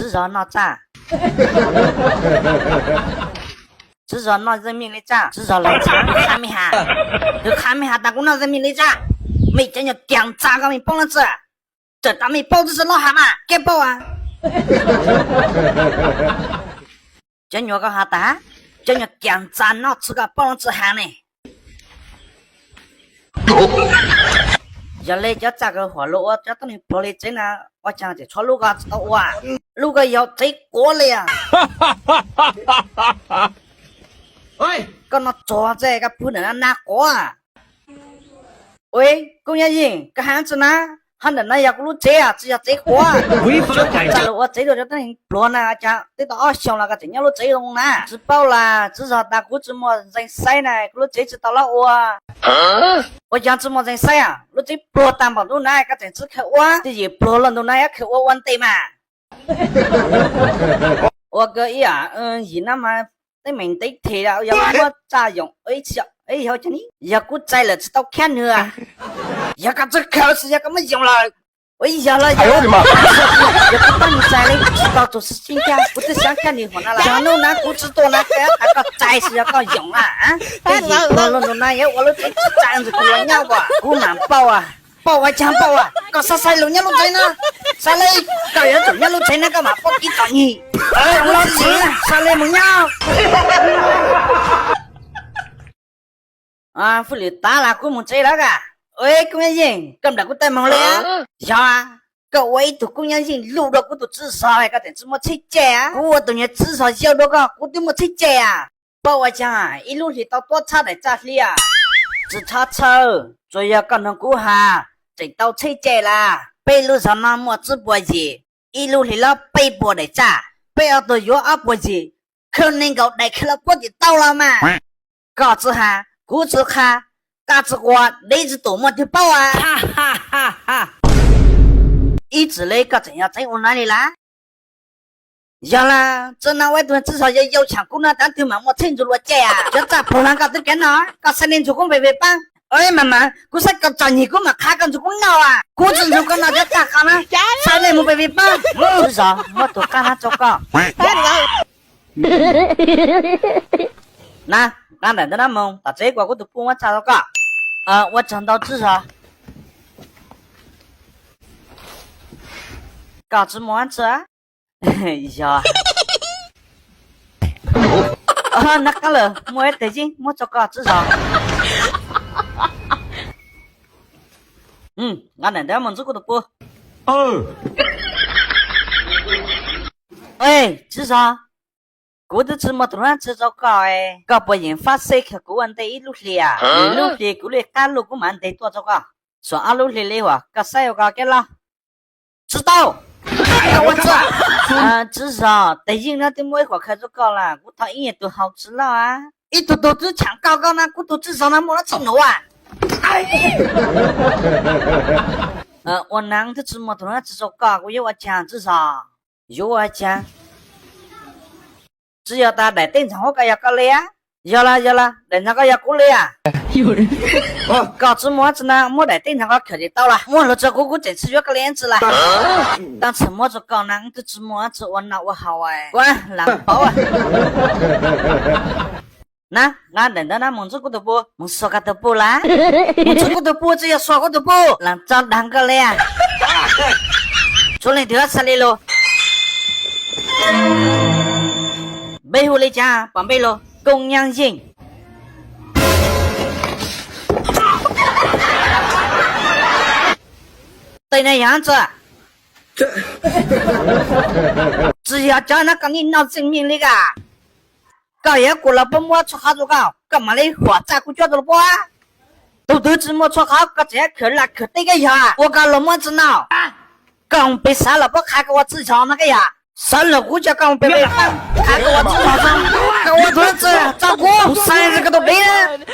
至少闹炸，至少闹人民的炸，至少来炸，看没哈？就看没哈？打工闹人民的炸，没见着姜炸个没包了子，这大没包子是老蛤蟆，给包啊！叫你个哈达，叫你姜炸闹吃个包了子喊呢。要来叫炸个火炉，我叫等你玻璃真啊！我讲这错路个知道哇，路个要贼过了呀！喂，跟那坐这个不能拿过啊！喂，公园人，个汉子呢？喊人那要路这啊，只要这过啊！炸了我这个就等于落呢，讲得到小那个真要路这种呢，吃饱了，至少打估怎么人晒呢？路这次到了我。我讲怎么人晒啊？路这不担保路那个真只口我，这些不了路那要口我问对嘛？我个呀，一那么对面对铁了，要我咋用？哎呀，叫你要กูใจ了知道看你啊！要个这口是要干嘛用了？我要了，哎呦我的妈！要不把你摘了，知道都是新疆，不是想看你混了啦。像弄那股子多那个要那个摘是要搞用啊啊！哎呀，我那也我都这样子过鸟吧，我蛮包啊，包啊讲包啊，搞啥晒路鸟路在呢？晒嘞，搞要走鸟路在那干嘛？包几个你？哎，我吃晒嘞木鸟。啊，妇女打了我们这那个，喂，公园人，咁大个带毛了呀？有啊，个位度公园人路到我都至少还个点怎么出街啊？我等于至少小多个，我怎么出街啊？包我讲啊，一路去到多差的咋里啊？只差车，主要可能顾下，这到出街啦。北路上那么直播去，一路去了北部的咋？北要到有阿波去，可能够来去了过就到了嘛？告知下。估值看，嘎子瓜，你是多么的爆啊！哈哈哈哈！一直那个怎样在我哪里啦？要啦，这那外头至少要有强姑娘当头嘛，我撑住了姐啊！就咋不能搞得干哪？搞3年做工白白帮。哎妈妈，我说搞找你个嘛，卡跟做工闹啊！估值做工闹就咋搞呢？3年没白白帮。至少我都干他做工。那。刚才在那梦，打这个我都不我查到个，我讲到至少，搞什么子啊？呀，那个了，我也得劲，我做个至少，俺在那梦这个都不，哎，至少。我都这么多人吃着搞哎，搞不然发生去古人的一路里啊，一路里古里干路古蛮得多着个，说阿路里里话，搞啥有搞给了，知道？我知，至少得应那点没话开始搞了，我讨厌都好吃了啊，一坨坨子抢高高那，我都至少那没了成了啊。我男的这么多人吃着搞，我有我讲至少有我讲。只要他来电厂，我个要搞了呀，要了，人家个要过来呀。有人，搞什么子呢？我来电厂个肯定到了，我了这个这次要个链子了。当什么子搞呢？这怎么子我脑我好哎，滚，懒包啊！那俺等到那蒙这个都不，蒙说个都不啦，蒙这个都不，只要说个都不，让找两个了呀。昨天就要吃来了。背后来讲，宝贝喽，公羊人。对那样子，只要叫那个你闹证明那个，搞也过了不摸出好多搞，干嘛嘞？火炸过叫的了不啊？都这么出好，个这可了可对个呀，我搞了么子闹？刚被杀了不还给我自强那个呀？删了我就刚被看给我自强上，给我儿子照顾，3个都没人。